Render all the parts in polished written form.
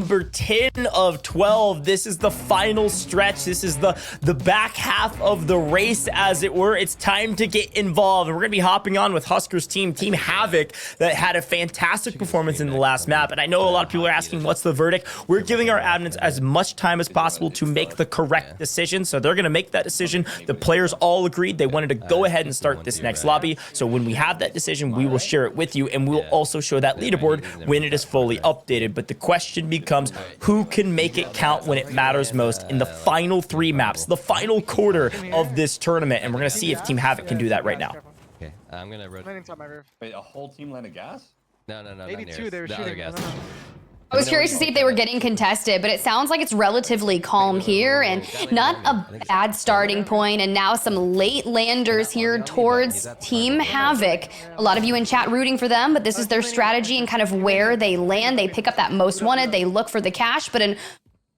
number 10 of 12. This is the final stretch. This is the back half of the race, as it were. It's time to get involved. And we're going to be hopping on with Huskerrs Team Havoc, that had a fantastic performance in the last map. And I know a lot of people are asking, what's the verdict? We're giving our admins as much time as possible to make the correct decision. So they're going to make that decision. The players all agreed they wanted to go ahead and start this next lobby. So when we have that decision, we will share it with you, and we'll also show that leaderboard when it is fully updated. But the question becomes, who can make it count when it matters most in the final 3 maps, the final quarter of this tournament? And we're going to see if Team Havoc can do that right now. Okay, I'm going to rotate. Wait, a whole team landed gas? No. 82, they were shooting. Gas. I was curious to see if they were getting contested, but it sounds like it's relatively calm here and not a bad starting point. And now some late landers here towards Team Havoc. A lot of you in chat rooting for them, but this is their strategy and kind of where they land. They pick up that most wanted, they look for the cash, but an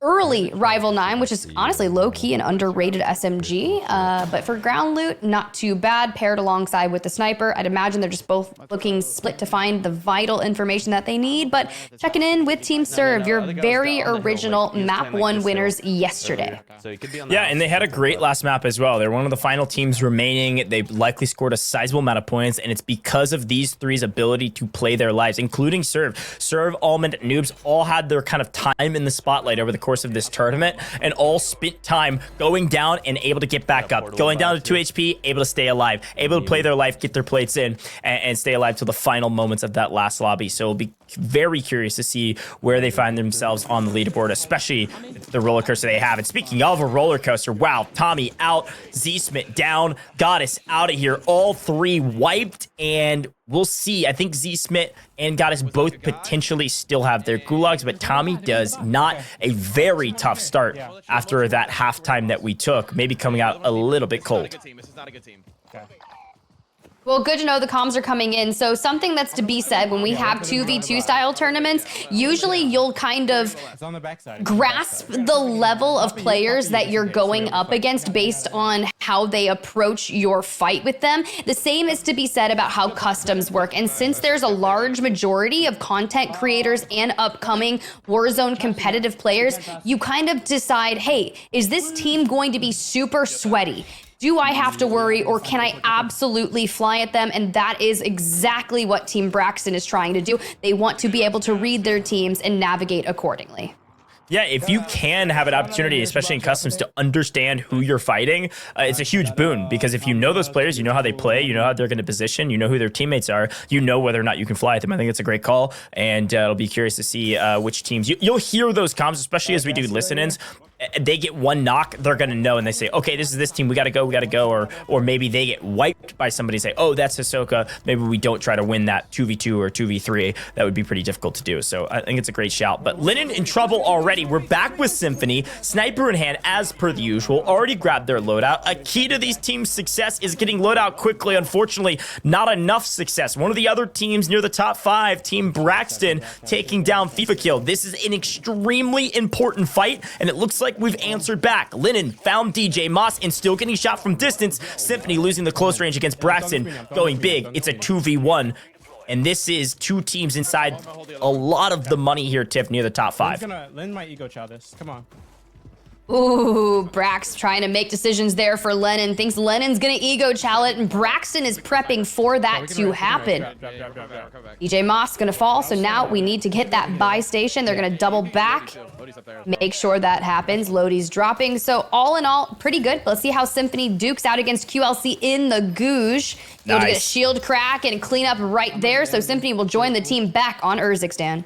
early Rival 9, which is honestly low-key and underrated SMG, but for ground loot, not too bad, paired alongside with the sniper. I'd imagine they're just both looking split to find the vital information that they need, but checking in with Team Serve, your very original Map 1 winners yesterday. Yeah, and they had a great last map as well. They're one of the final teams remaining. They likely scored a sizable amount of points, and it's because of these three's ability to play their lives, including Serve. Serve, Almond, Noobs all had their kind of time in the spotlight over the course of this tournament, and all spent time going down and able to get back up, going down to 2 HP, able to stay alive, able to play their life, get their plates in, and stay alive till the final moments of that last lobby. So it'll be very curious to see where they find themselves on the leaderboard, especially the roller coaster they have. And speaking of a roller coaster, wow, Tommy out, Z-Smith down, Goddess out of here, all 3 wiped, and we'll see. I think Z-Smith and Goddess both potentially still have their gulags, but Tommy does not. A very tough start after that halftime that we took, maybe coming out a little bit cold. Well, good to know the comms are coming in. So something that's to be said, when we have 2v2 style tournaments, usually you'll kind of grasp the level of players that you're going up against based on how they approach your fight with them. The same is to be said about how customs work. And since there's a large majority of content creators and upcoming Warzone competitive players, you kind of decide, hey, is this team going to be super sweaty? Do I have to worry, or can I absolutely fly at them? And that is exactly what Team Braxton is trying to do. They want to be able to read their teams and navigate accordingly. Yeah, if you can have an opportunity, especially in customs, to understand who you're fighting, it's a huge boon, because if you know those players, you know how they play, you know how they're going to position, you know who their teammates are, you know whether or not you can fly at them. I think it's a great call, and it'll be curious to see which teams. You'll hear those comms, especially as we do listen-ins. They get one knock, they're going to know, and they say, okay, this is this team, we got to go, or maybe they get wiped by somebody, say, oh, that's Hisoka, maybe we don't try to win that 2v2 or 2v3. That would be pretty difficult to do. So I think it's a great shout. But Linen in trouble already. We're back with Symphony, sniper in hand as per the usual, already grabbed their loadout. A key to these teams' success is getting loadout quickly. Unfortunately, not enough success. One of the other teams near the top 5, Team Braxton, taking down FIFA Kill. This is an extremely important fight, and it looks like we've answered back. Linen found DJ Moss and still getting shot from distance. Symphony losing the close range against Braxton, going big. It's a 2v1. And this is 2 teams inside a lot of the money here, Tiff, near the top 5. Lin might ego chow this. Come on. Ooh, Brax trying to make decisions there for Lennon. Thinks Lennon's gonna ego chow it, and Braxton is prepping for that to happen. DJ Moss gonna fall, so now we need to hit that buy station. They're gonna double back, make sure that happens. Lodi's dropping, so all in all, pretty good. Let's see how Symphony dukes out against QLC in the Googe. Able to get a shield crack and clean up right there, so Symphony will join the team back on Urzikstan.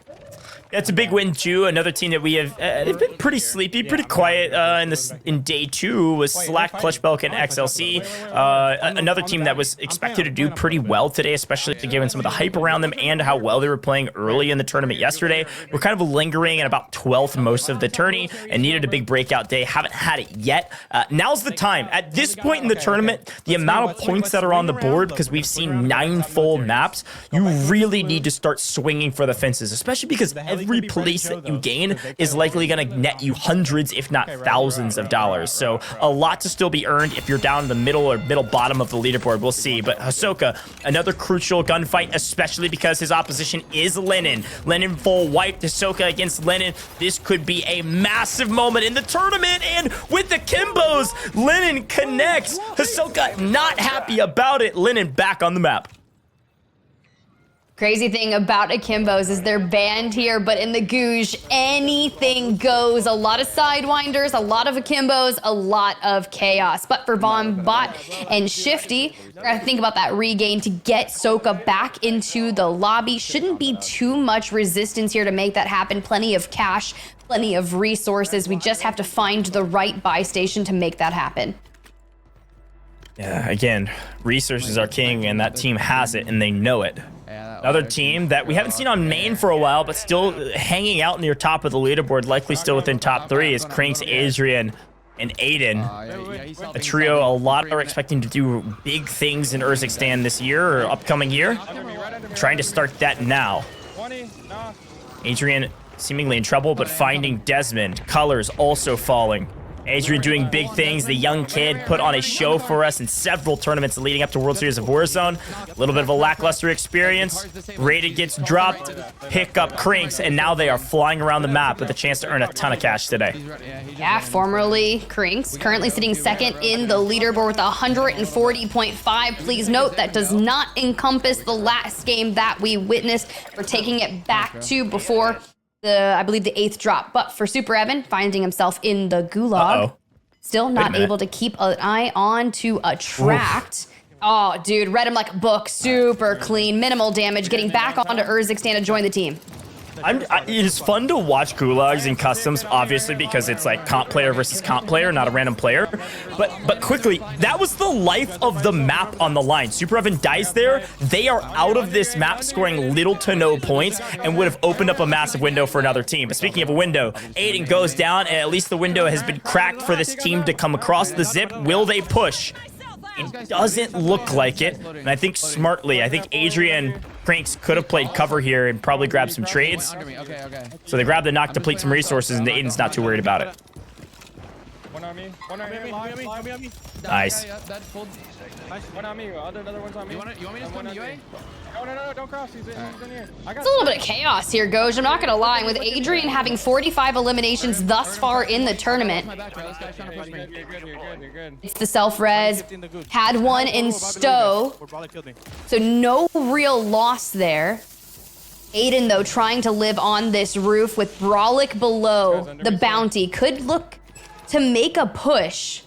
It's a big win too. Another team that we have, they've been pretty sleepy, pretty quiet in day 2 was Slack, Clutch Belk, and XLC. Another team that was expected to do pretty well today, especially given some of the hype around them and how well they were playing early in the tournament yesterday. We're kind of lingering at about 12th most of the tourney and needed a big breakout day. Haven't had it yet. Now's the time. At this point in the tournament, the amount of points that are on the board, because we've seen 9 full maps, you really need to start swinging for the fences, especially because every place that you gain is likely going to net you hundreds, if not thousands of dollars. So a lot to still be earned if you're down in the middle or middle bottom of the leaderboard. We'll see. But Hisoka, another crucial gunfight, especially because his opposition is Lennon. Lennon full wiped Hisoka against Lennon. This could be a massive moment in the tournament. And with the Kimbos, Lennon connects. Hisoka not happy about it. Lennon back on the map. Crazy thing about Akimbos is they're banned here, but in the Gouge, anything goes. A lot of Sidewinders, a lot of Akimbos, a lot of chaos. But for Von Bot and Shifty, we're gonna think about that regain to get Soka back into the lobby. Shouldn't be too much resistance here to make that happen. Plenty of cash, plenty of resources. We just have to find the right buy station to make that happen. Yeah, again, resources are king, and that team has it, and they know it. Another team that we haven't seen on main for a while, but still hanging out near top of the leaderboard, likely still within top 3, is Crinks, Adrian, and Aydan. A trio a lot are expecting to do big things in Urzikstan this year or upcoming year. Trying to start that now. Adrian seemingly in trouble, but finding Desmond. Colors also falling. Adrian doing big things. The young kid put on a show for us in several tournaments leading up to World Series of Warzone. A little bit of a lackluster experience. Rated gets dropped. Pick up Crinks, and now they are flying around the map with a chance to earn a ton of cash today. Yeah, formerly Crinks, currently sitting second in the leaderboard with 140.5. Please note that does not encompass the last game that we witnessed. We're taking it back to before I believe the 8th drop. But for Super Evan, finding himself in the gulag, still not able to keep an eye on to attract. Oh, dude, read him like a book. Super clean, minimal damage, getting back onto Urzikstan to join the team. It's fun to watch gulags and customs, obviously, because it's like comp player versus comp player, not a random player. But quickly, that was the life of the map on the line. Super Evan dies there. They are out of this map, scoring little to no points, and would have opened up a massive window for another team. But speaking of a window, Aydan goes down, and at least the window has been cracked for this team to come across the zip. Will they push? It doesn't look like it, and I think smartly. I think Adrian Crinks could have played cover here and probably grabbed some trades. So they grabbed the knock to deplete some resources, and Aiden's not too worried about it. One on me. One on me. One on me. Nice. One on me. Other one's on me. You want me to come to UA? No, don't cross. He's in here. It's a little bit of chaos here, Goj. I'm not gonna lie. With Adrian having 45 eliminations thus far in the tournament, it's the self-res. Had one in Stowe, so no real loss there. Aydan, though, trying to live on this roof with Brolic below the bounty, could look to make a push.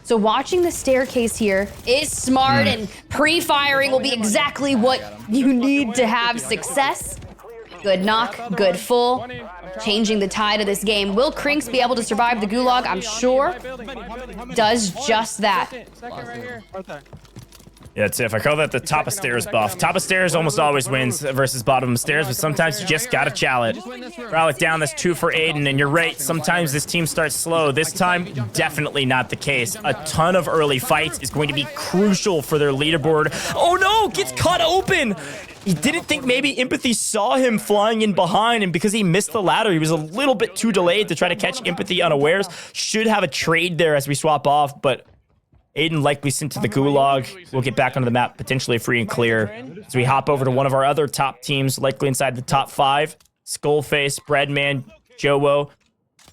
So watching the staircase here is smart, and pre-firing will be exactly what you need to have success. Good knock, good full. Changing the tide of this game. Will Crinks be able to survive the gulag? I'm sure. Does just that. Yeah, it's if I call that the top of stairs buff. Top of stairs almost always wins versus bottom of stairs, but sometimes you just gotta chow it. Rally down, that's 2 for Aydan, and you're right, sometimes this team starts slow. This time, definitely not the case. A ton of early fights is going to be crucial for their leaderboard. Oh no, gets cut open! He didn't think maybe Empathy saw him flying in behind, and because he missed the ladder, he was a little bit too delayed to try to catch Empathy unawares. Should have a trade there as we swap off, but Aydan likely sent to the gulag. We'll get back onto the map, potentially free and clear. As we hop over to one of our other top teams, likely inside the top 5. Skullface, Breadman, Joewo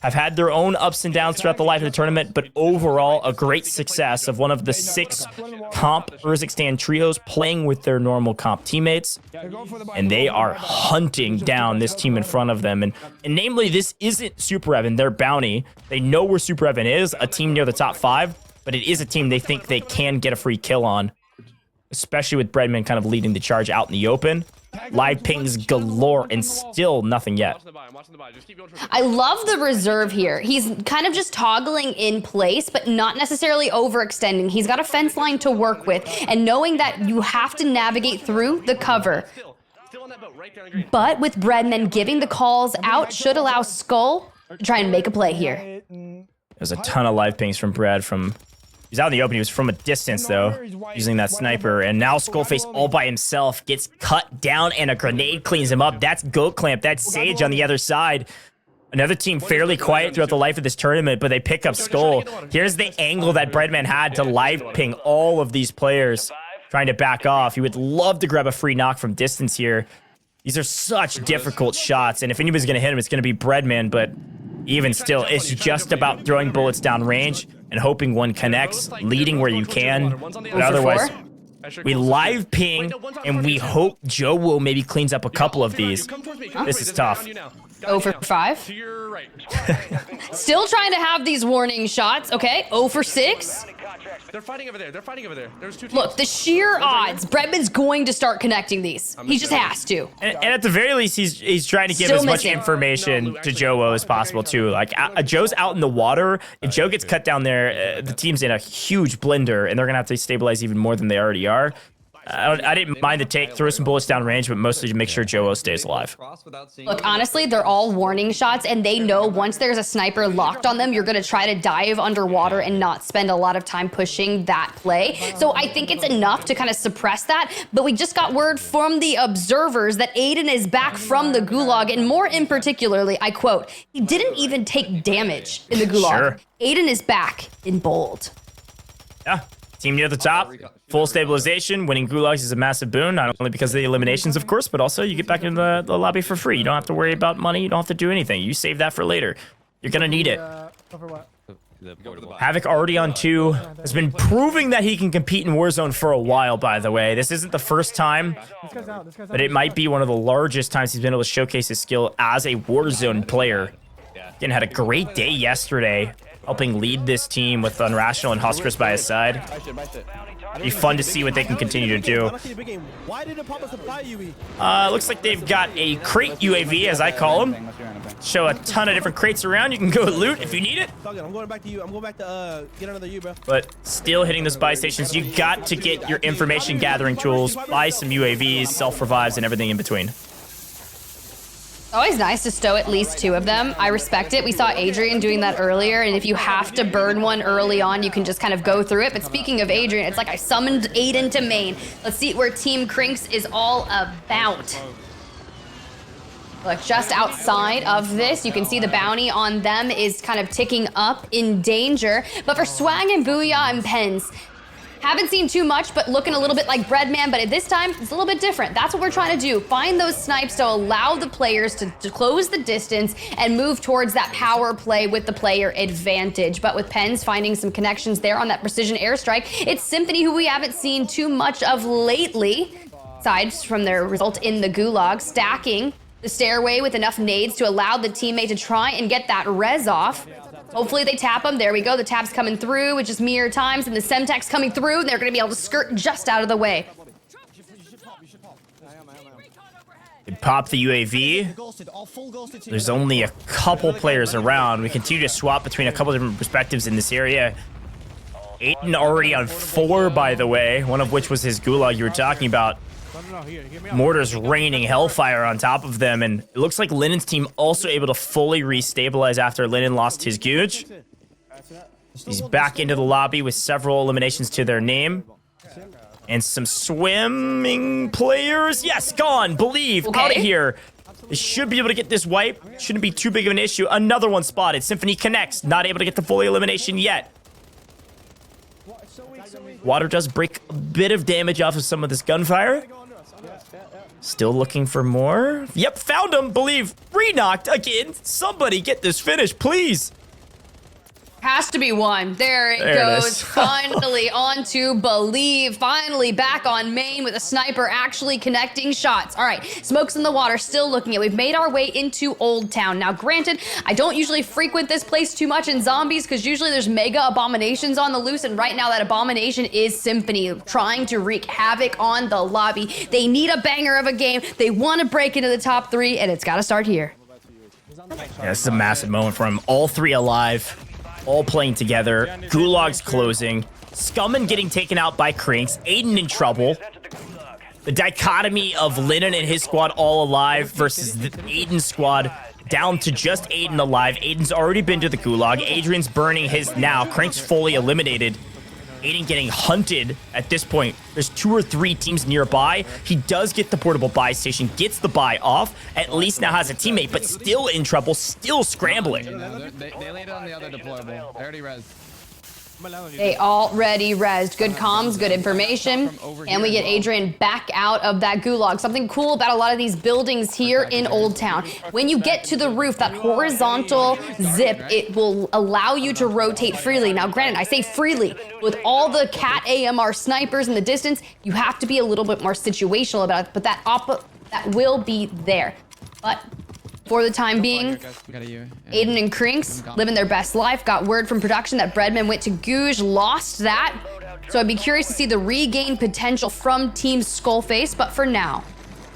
have had their own ups and downs throughout the life of the tournament, but overall, a great success of one of the 6 comp Urzikstan trios playing with their normal comp teammates. And they are hunting down this team in front of them. And namely, this isn't Super Evan, their bounty. They know where Super Evan is, a team near the top 5. But it is a team they think they can get a free kill on, especially with Breadman kind of leading the charge out in the open. Live pings galore and still nothing yet. I love the reserve here. He's kind of just toggling in place, but not necessarily overextending. He's got a fence line to work with, and knowing that you have to navigate through the cover. But with Breadman giving the calls out should allow Skull to try and make a play here. There's a ton of live pings from Brad from He's out in the open. He was from a distance, though, using that sniper. And now Skullface all by himself gets cut down, and a grenade cleans him up. That's Goat Clamp. That's Sage on the other side. Another team fairly quiet throughout the life of this tournament, but they pick up Skull. Here's the angle that Breadman had to live ping all of these players trying to back off. He would love to grab a free knock from distance here. These are such difficult shots, and if anybody's going to hit him, it's going to be Breadman, but even still, it's just about throwing bullets down range and hoping one connects, leading where you can. But otherwise, we live ping, and we hope Joewo maybe cleans up a couple of these. This is tough. 0 for 5. Still trying to have these warning shots. Okay, 0 for 6. They're fighting over there. They're fighting over there. There's 2 teams. Look, the sheer odds. Breadman's going to start connecting these. He just has to. And at the very least, he's trying to give Still as much missing. information to Joewo as possible, too. Like, Joe's out in the water. If Joe gets cut down there, the team's in a huge blender, and they're going to have to stabilize even more than they already are. I didn't mind the take, throw some bullets down range, but mostly to make sure Joewo stays alive. Look, honestly, they're all warning shots, and they know once there's a sniper locked on them, you're going to try to dive underwater and not spend a lot of time pushing that play. So I think it's enough to kind of suppress that, but we just got word from the observers that Aydan is back from the gulag, and more in particularly, I quote, he didn't even take damage in the gulag. Sure. Aydan is back in bold. Yeah. Team near the top, full stabilization. Winning gulags is a massive boon, not only because of the eliminations, of course, but also you get back into the lobby for free. You don't have to worry about money. You don't have to do anything. You save that for later. You're going to need it. Havoc already on 2. Has been proving that he can compete in Warzone for a while, by the way. This isn't the first time, but it might be one of the largest times he's been able to showcase his skill as a Warzone player. Again, had a great day yesterday, helping lead this team with Unrational and Huskerrs by his side. Be fun to see what they can continue to do. Looks like they've got a crate UAV, as I call them. Show a ton of different crates around. You can go loot if you need it. I'm going back to you. I'm going back to get another U, bro. But still hitting the spy stations. You got to get your information gathering tools, buy some UAVs, self-revives, and everything in between. Always nice to stow at least 2 of them. I respect it. We saw Adrian doing that earlier, and if you have to burn one early on, you can just kind of go through it. But speaking of Adrian, it's like I summoned Aydan to main. Let's see where Team Crinks is all about. Look, just outside of this, you can see the bounty on them is kind of ticking up in danger. But for Swagg and Booyah and Pens, haven't seen too much, but looking a little bit like Breadman, but at this time, it's a little bit different. That's what we're trying to do. Find those snipes to allow the players to close the distance and move towards that power play with the player advantage. But with Pens finding some connections there on that precision airstrike, it's Symphony, who we haven't seen too much of lately, aside from their result in the gulag, stacking the stairway with enough nades to allow the teammate to try and get that res off. Hopefully they tap them. There we go. The tap's coming through with just mere times, and the Semtech's coming through. They're going to be able to skirt just out of the way. They pop the UAV. There's only a couple players around. We continue to swap between a couple different perspectives in this area. Aydan already on 4, by the way, one of which was his gulag you were talking about. Mortars raining hellfire on top of them, and it looks like Linen's team also able to fully restabilize after Linen lost his Gooch. He's back into the lobby with several eliminations to their name. And some swimming players. Yes, gone. Believe. Okay. Out of here. They should be able to get this wipe. Shouldn't be too big of an issue. Another one spotted. Symphony connects. Not able to get the full elimination yet. Water does break a bit of damage off of some of this gunfire. Still looking for more. Yep, found him. Believe. Re-knocked again. Somebody get this finish, please. Has to be one. There it goes. Finally on to Believe. Finally back on main with a sniper actually connecting shots. All right, Smokes in the water, still looking at. We've made our way into Old Town. Now, granted, I don't usually frequent this place too much in zombies because usually there's mega abominations on the loose, and right now that abomination is Symphony trying to wreak havoc on the lobby. They need a banger of a game. They want to break into the top 3, and it's got to start here. Yeah, this is a massive moment for him. All 3 alive. All playing together. Gulag's closing. Scummin getting taken out by Crinks. Aydan in trouble. The dichotomy of Linen and his squad all alive versus the Aydan squad down to just Aydan alive. Aydan's already been to the Gulag. Adrian's burning his now. Crinks fully eliminated. Aydan getting hunted at this point. There's 2 or 3 teams nearby. He does get the portable buy station, gets the buy off, at least now has a teammate, but still in trouble, still scrambling. They landed on the other deployable. They already rezzed. They already rezzed. Good comms, good information. And we get Adrian back out of that gulag. Something cool about a lot of these buildings here in Old Town. When you get to the roof, that horizontal zip, it will allow you to rotate freely. Now, granted, I say freely. With all the Cat AMR snipers in the distance, you have to be a little bit more situational about it, but that will be there. But for the time being, Aydan and Crinks living their best life. Got word from production that Breadman went to Gouge, lost that. So I'd be curious to see the regain potential from Team Skullface. But for now,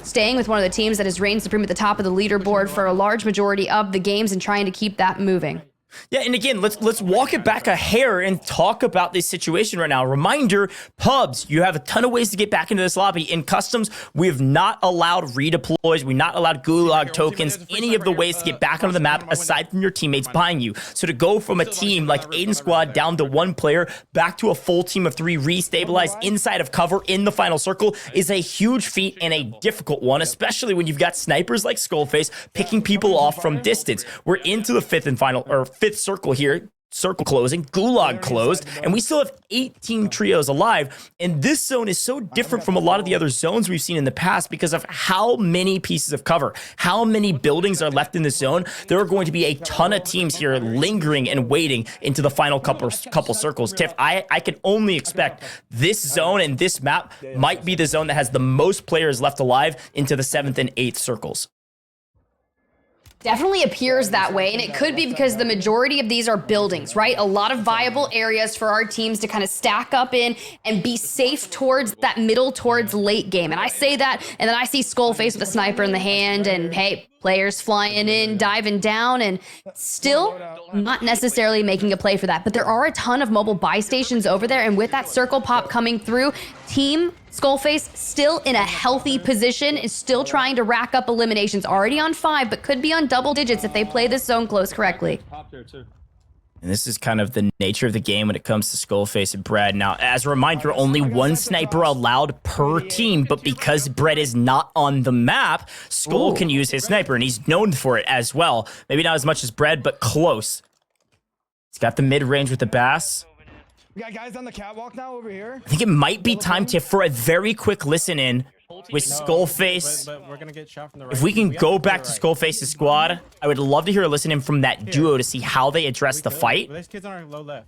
staying with one of the teams that has reigned supreme at the top of the leaderboard for a large majority of the games and trying to keep that moving. Yeah, and again, let's walk it back a hair and talk about this situation right now. Reminder, pubs, you have a ton of ways to get back into this lobby. In customs, we have not allowed redeploys, we've not allowed gulag tokens, any of the ways to get back onto the map aside from your teammates buying you. So to go from a team like Aydan squad down to 1 player, back to a full team of 3 restabilized inside of cover in the final circle is a huge feat and a difficult one, especially when you've got snipers like Skullface picking people off from distance. We're into the 5th and final, or 5th circle here. Circle closing, gulag closed, and we still have 18 trios alive. And this zone is so different from a lot of the other zones we've seen in the past because of how many pieces of cover, how many buildings are left in this zone. There are going to be a ton of teams here lingering and waiting into the final couple circles. Tiff, I can only expect this zone and this map might be the zone that has the most players left alive into the 7th and 8th circles. Definitely appears that way, and it could be because the majority of these are buildings, right? A lot of viable areas for our teams to kind of stack up in and be safe towards that middle towards late game. And I say that, and then I see Skullface with a sniper in the hand, and hey, players flying in, diving down, and still not necessarily making a play for that. But there are a ton of mobile buy stations over there, and with that circle pop coming through, Team Skullface still in a healthy position, is still trying to rack up eliminations. Already on 5, but could be on double digits if they play this zone close correctly. And this is kind of the nature of the game when it comes to Skullface and Brad. Now, as a reminder, only 1 sniper allowed per team, but because Brad is not on the map, Skull can use his sniper, and he's known for it as well. Maybe not as much as Brad, but close. He's got the mid-range with the Bass. We got guys on the catwalk now over here. I think it might be time for a very quick listen-in with Skullface. But we're gonna get shot from the right. If we can go back to Skullface's squad, I would love to hear a listen-in from that duo to see how they address the fight. These kids are low left.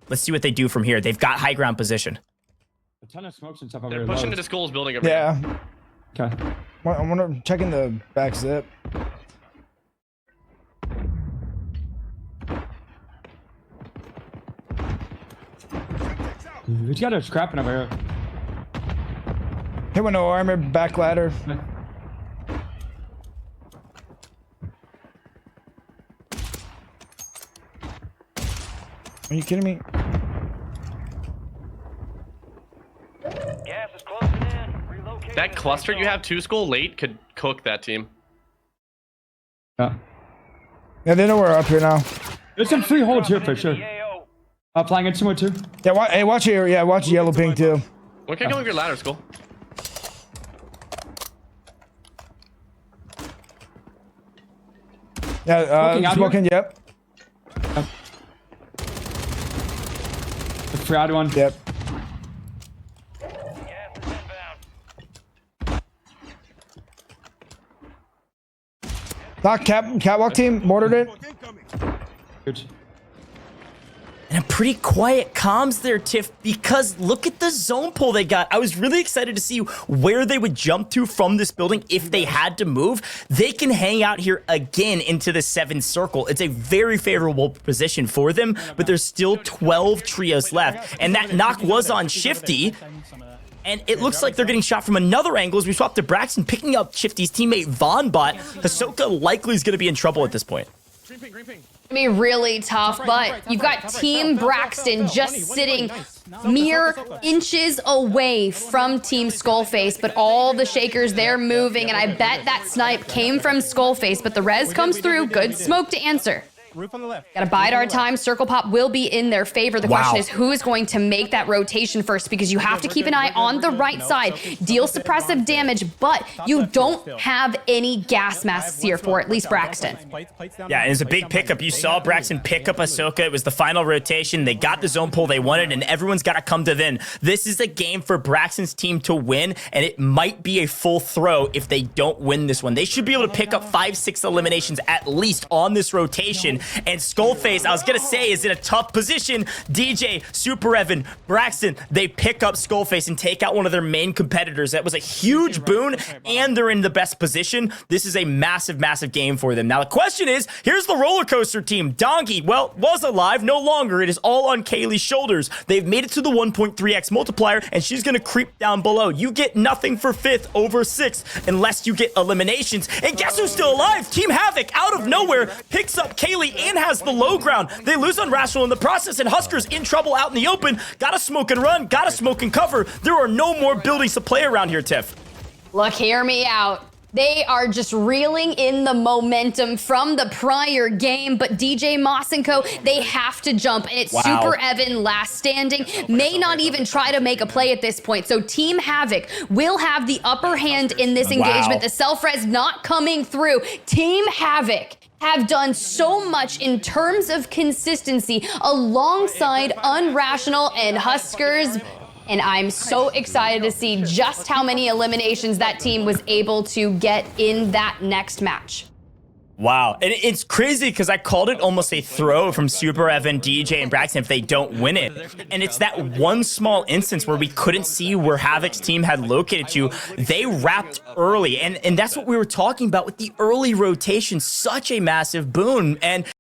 Let's see what they do from here. They've got high ground position. A ton of smokes and stuff over They're here. pushing into Skull's building over here. Yeah. Okay. I'm checking the back zip. We got a scrapping over here. Hit with no armor, back ladder. Are you kidding me? Gas is closing in. Relocating. That cluster you have, 2 Skull late, could cook that team. Yeah. Yeah, they know we're up here now. There's some free holds here for sure. Flying in somewhere too. Yeah, hey, watch here. Yeah, watch yellow ping too. What can I come with your ladder, Skull? Yeah, smoking, yep. The free one. Yep. Gas is inbound. Knock catwalk team, mortared it. Good. And a pretty quiet comms there, Tiff, because look at the zone pull they got. I was really excited to see where they would jump to from this building if they had to move. They can hang out here again into the 7th circle. It's a very favorable position for them, but there's still 12 trios left. And that knock was on Shifty. And it looks like they're getting shot from another angle as we swap to Braxton, picking up Shifty's teammate Vonbot. Hisoka likely is going to be in trouble at this point. Green ping, green ping. Be really tough, but you've got Team Braxton just sitting mere inches away from Team Skullface, but all the shakers, they're moving, and I bet that snipe came from Skullface, but the res comes through. Good smoke to answer. Roof on the left. Gotta bide our time. Circle pop will be in their favor. The question is who is going to make that rotation first, because you have to keep an eye on the right side, deal suppressive damage, but you don't have any gas masks here for at least Braxton. Yeah, and it's a big pickup. You saw Braxton pick up Ahsoka. It was the final rotation. They got the zone pull they wanted, and everyone's got to come to then. This is a game for Braxton's team to win, and it might be a full throw if they don't win this one. They should be able to pick up 5-6 eliminations at least on this rotation. And Skullface, I was going to say, is in a tough position. DJ, Super Evan, Braxton, they pick up Skullface and take out one of their main competitors. That was a huge boon, and they're in the best position. This is a massive, massive game for them. Now, the question is, here's the roller coaster team. Donkey, well, was alive, no longer. It is all on Kaylee's shoulders. They've made it to the 1.3x multiplier, and she's going to creep down below. You get nothing for 5th over 6th unless you get eliminations. And guess who's still alive? Team Havoc, out of nowhere, picks up Kaylee and has the low ground. They lose on Rational in the process, and Huskerrs in trouble out in the open. Gotta smoke and run, gotta smoke and cover. There are no more buildings to play around here, Tiff. Look, hear me out. They are just reeling in the momentum from the prior game, but DJ Moss and Co, they have to jump, and it's Super Evan last standing, may not even try to make a play at this point. So Team Havoc will have the upper hand in this engagement. The self-res not coming through. Team Havoc have done so much in terms of consistency alongside Unrational and Huskerrs. And I'm so excited to see just how many eliminations that team was able to get in that next match. Wow. And it's crazy because I called it almost a throw from Super Evan, DJ, and Braxton if they don't win it. And it's that one small instance where we couldn't see where Havoc's team had located you. They wrapped early. And that's what we were talking about with the early rotation. Such a massive boon. And